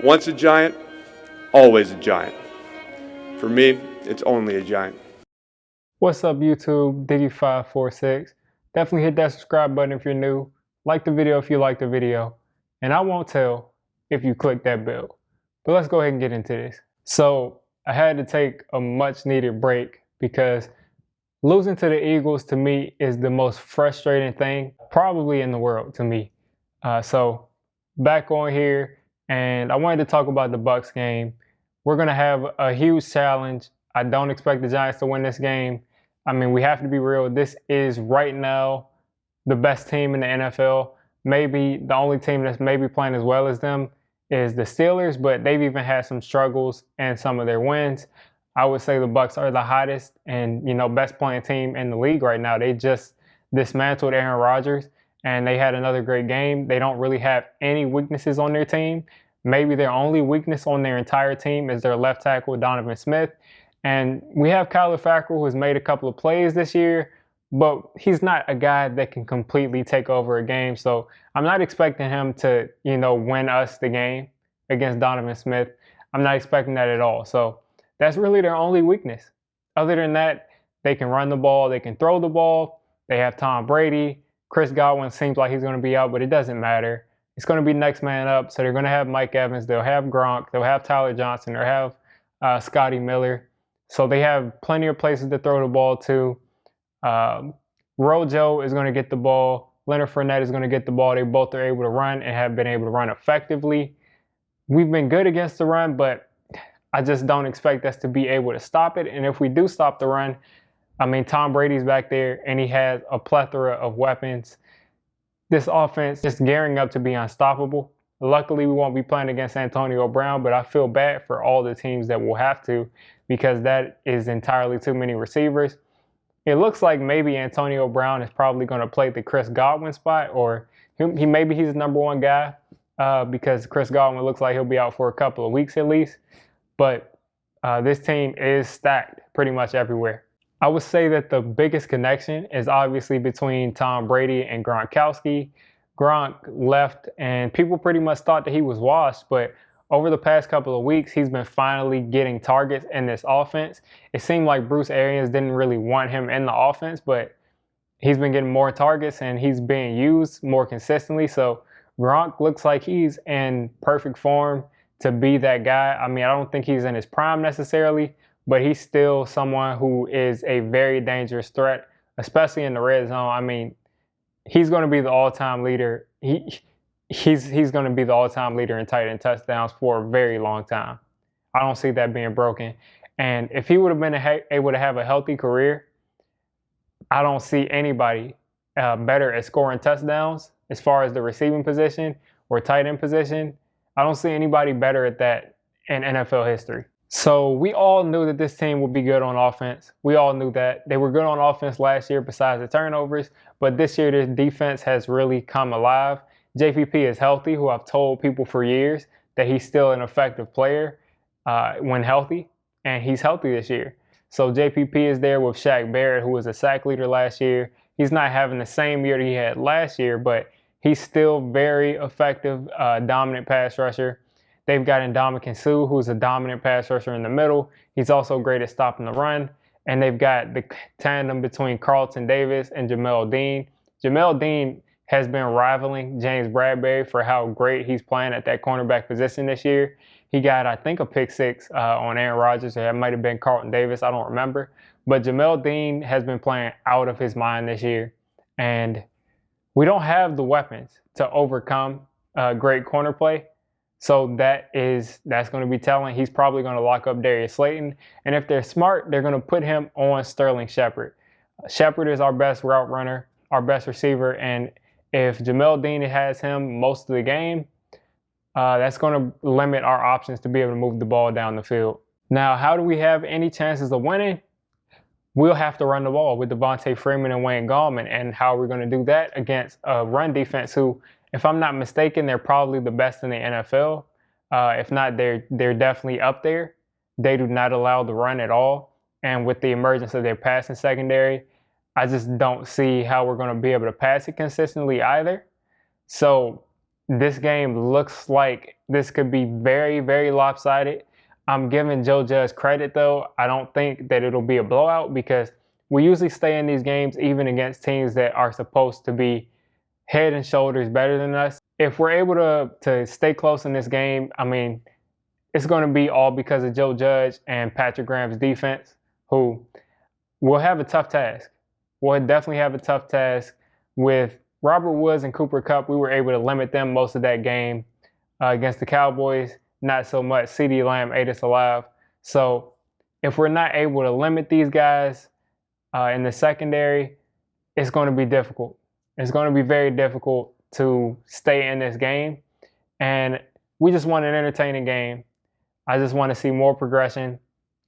Once a giant, always a giant. For me, it's only a giant. What's up, YouTube? Diggy546. Definitely hit that subscribe button if you're new. Like the video if you like the video. And I won't tell if you click that bell. But let's go ahead and get into this. So I had to take a much needed break because losing to the Eagles to me is the most frustrating thing probably in the world to me. So back on here, and I wanted to talk about the Bucs game. We're going to have a huge challenge. I don't expect the Giants to win this game. I mean, we have to be real. This is right now the best team in the NFL. Maybe the only team that's maybe playing as well as them is the Steelers, but they've even had some struggles and some of their wins. I would say the Bucs are the hottest and best playing team in the league right now. They just dismantled Aaron Rodgers and they had another great game. They don't really have any weaknesses on their team. Maybe their only weakness on their entire team is their left tackle, Donovan Smith. And we have Kyler Fackrell, who has made a couple of plays this year, but he's not a guy that can completely take over a game. So I'm not expecting him to, win us the game against Donovan Smith. I'm not expecting that at all. So that's really their only weakness. Other than that, they can run the ball, they can throw the ball. They have Tom Brady. Chris Godwin seems like he's going to be out, but it doesn't matter. It's going to be next man up. So they're going to have Mike Evans. They'll have Gronk. They'll have Tyler Johnson. They'll have Scotty Miller. So they have plenty of places to throw the ball to. Rojo is going to get the ball. Leonard Fournette is going to get the ball. They both are able to run and have been able to run effectively. We've been good against the run, but I just don't expect us to be able to stop it. And if we do stop the run, I mean, Tom Brady's back there and he has a plethora of weapons. This offense is gearing up to be unstoppable. Luckily, we won't be playing against Antonio Brown, but I feel bad for all the teams that will have to because that is entirely too many receivers. It looks like maybe Antonio Brown is probably going to play the Chris Godwin spot, or maybe he's the number one guy because Chris Godwin looks like he'll be out for a couple of weeks at least. But this team is stacked pretty much everywhere. I would say that the biggest connection is obviously between Tom Brady and Gronkowski. Gronk left and people pretty much thought that he was washed, but over the past couple of weeks, he's been finally getting targets in this offense. It seemed like Bruce Arians didn't really want him in the offense, but he's been getting more targets and he's being used more consistently. So Gronk looks like he's in perfect form to be that guy. I mean, I don't think he's in his prime necessarily, but he's still someone who is a very dangerous threat, especially in the red zone. I mean, he's going to be the all-time leader. He's going to be the all-time leader in tight end touchdowns for a very long time. I don't see that being broken. And if he would have been able to have a healthy career, I don't see anybody better at scoring touchdowns as far as the receiving position or tight end position. I don't see anybody better at that in NFL history. So we all knew that this team would be good on offense. We all knew that. They were good on offense last year besides the turnovers, but this year their defense has really come alive. JPP is healthy, who I've told people for years that he's still an effective player when healthy, and he's healthy this year. So JPP is there with Shaq Barrett, who was a sack leader last year. He's not having the same year that he had last year, but he's still very effective, dominant pass rusher. They've got Ndamukong Suh, who's a dominant pass rusher in the middle. He's also great at stopping the run. And they've got the tandem between Carlton Davis and Jamel Dean. Jamel Dean has been rivaling James Bradbury for how great he's playing at that cornerback position this year. He got, I think, a pick six on Aaron Rodgers. It might have been Carlton Davis. I don't remember. But Jamel Dean has been playing out of his mind this year. And we don't have the weapons to overcome great corner play. So that's going to be telling. He's probably going to lock up Darius Slayton. And if they're smart, they're going to put him on Sterling Shepard. Shepard is our best route runner, our best receiver. And if Jamel Dean has him most of the game, that's going to limit our options to be able to move the ball down the field. Now, how do we have any chances of winning? We'll have to run the ball with Devontae Freeman and Wayne Gallman. And how are we going to do that against a run defense who, if I'm not mistaken, they're probably the best in the NFL. If not, they're definitely up there. They do not allow the run at all. And with the emergence of their passing secondary, I just don't see how we're going to be able to pass it consistently either. So this game looks like this could be very, very lopsided. I'm giving Joe Judge credit though. I don't think that it'll be a blowout because we usually stay in these games even against teams that are supposed to be head and shoulders better than us. If we're able to stay close in this game, I mean, it's going to be all because of Joe Judge and Patrick Graham's defense, who will have a tough task. We'll definitely have a tough task. With Robert Woods and Cooper Kupp, we were able to limit them most of that game. Against the Cowboys, not so much. CeeDee Lamb ate us alive. So if we're not able to limit these guys in the secondary, it's going to be difficult. It's going to be very difficult to stay in this game. And we just want an entertaining game. I just want to see more progression.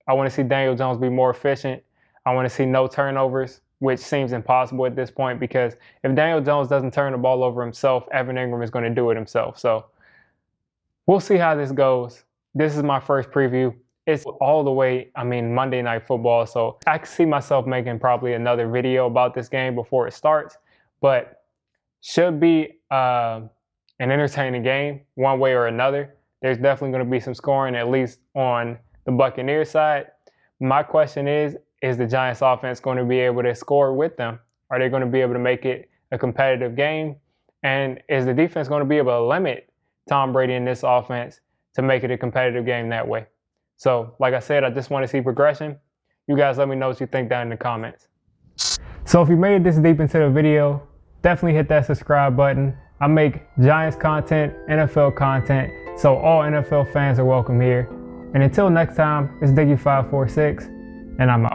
I want to see Daniel Jones be more efficient. I want to see no turnovers, which seems impossible at this point because if Daniel Jones doesn't turn the ball over himself, Evan Ingram is going to do it himself. So we'll see how this goes. This is my first preview. It's all the way, Monday Night Football. So I can see myself making probably another video about this game before it starts. But should be an entertaining game one way or another. There's definitely going to be some scoring, at least on the Buccaneers side. My question is the Giants offense going to be able to score with them? Are they going to be able to make it a competitive game? And is the defense going to be able to limit Tom Brady in this offense to make it a competitive game that way? So, like I said, I just want to see progression. You guys let me know what you think down in the comments. So if you made it this deep into the video, definitely hit that subscribe button. I make Giants content, NFL content, so all NFL fans are welcome here. And until next time, it's Diggy546, and I'm out.